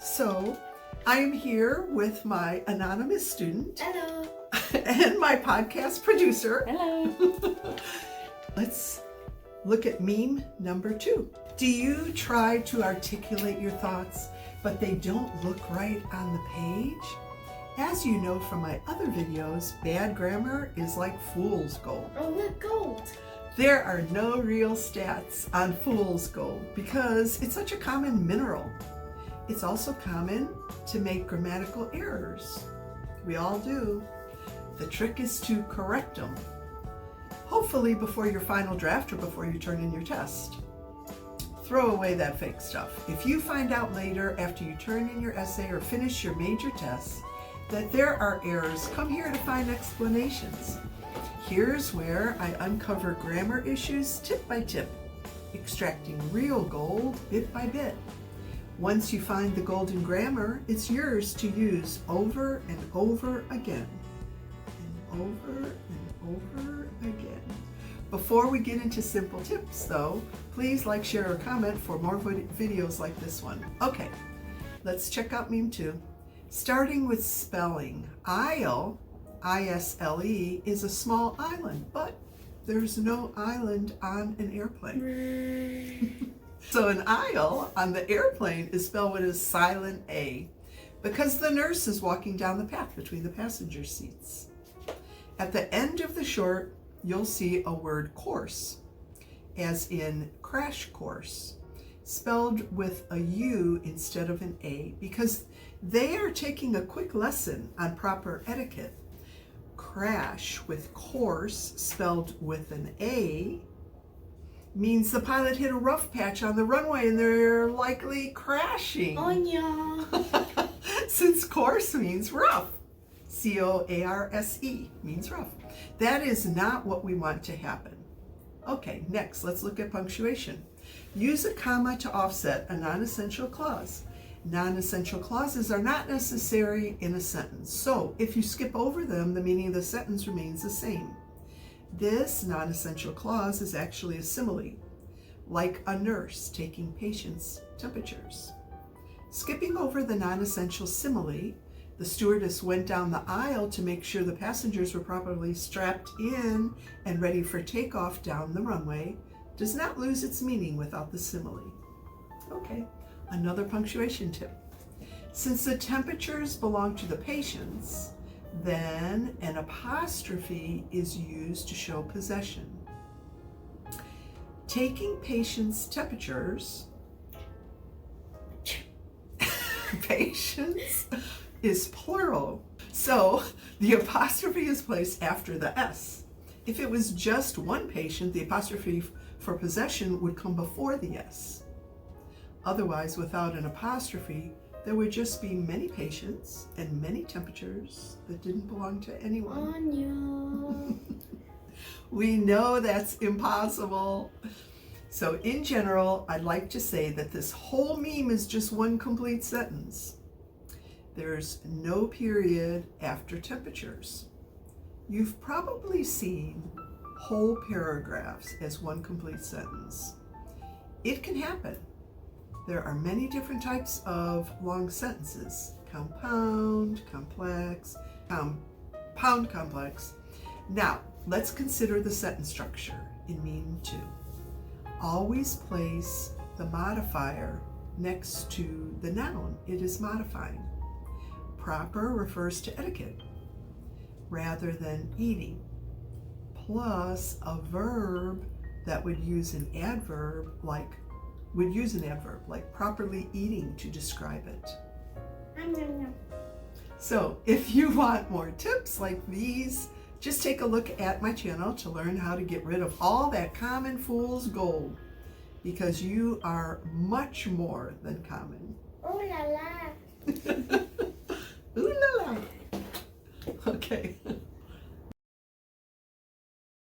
So I'm here with my anonymous student. Hello. And my podcast producer. Hello. Let's look at meme number 2. Do you try to articulate your thoughts, but they don't look right on the page? As you know from my other videos, bad grammar is like fool's gold. Oh, look, gold. There are no real stats on fool's gold because it's such a common mineral. It's also common to make grammatical errors. We all do. The trick is to correct them, hopefully before your final draft or before you turn in your test. Throw away that fake stuff. If you find out later after you turn in your essay or finish your major tests that there are errors, come here to find explanations. Here's where I uncover grammar issues tip by tip, extracting real gold bit by bit. Once you find the golden grammar, it's yours to use over and over again. And over and over again. Before we get into simple tips though, please like, share, or comment for more videos like this one. Okay, let's check out meme 2. Starting with spelling. Isle, I-S-L-E, is a small island, but there's no island on an airplane. So an aisle on the airplane is spelled with a silent A because the nurse is walking down the path between the passenger seats. At the end of the short, you'll see a word course, as in crash course, spelled with a U instead of an A because they are taking a quick lesson on proper etiquette. Crash with course spelled with an A means the pilot hit a rough patch on the runway and they're likely crashing. Oh, yeah. Since coarse means rough. C-O-A-R-S-E means rough. That is not what we want to happen. Okay, next, let's look at punctuation. Use a comma to offset a non-essential clause. Non-essential clauses are not necessary in a sentence. So if you skip over them, the meaning of the sentence remains the same. This non-essential clause is actually a simile, like a nurse taking patients' temperatures. Skipping over the non-essential simile, the stewardess went down the aisle to make sure the passengers were properly strapped in and ready for takeoff down the runway, does not lose its meaning without the simile. Okay, another punctuation tip. Since the temperatures belong to the patients, then an apostrophe is used to show possession. Taking patients' temperatures, patients is plural, so the apostrophe is placed after the S. If it was just one patient, the apostrophe for possession would come before the S. Otherwise, without an apostrophe, there would just be many patients and many temperatures that didn't belong to anyone. Oh, no. We know that's impossible. So in general, I'd like to say that this whole meme is just one complete sentence. There's no period after temperatures. You've probably seen whole paragraphs as one complete sentence. It can happen. There are many different types of long sentences: compound, complex, compound, complex. Now, let's consider the sentence structure in meme 2. Always place the modifier next to the noun it is modifying. Proper refers to etiquette rather than eating, plus a verb that would use an adverb like properly eating to describe it. So if you want more tips like these, just take a look at my channel to learn how to get rid of all that common fool's gold, because you are much more than common. Ooh la la. Ooh la la. Okay.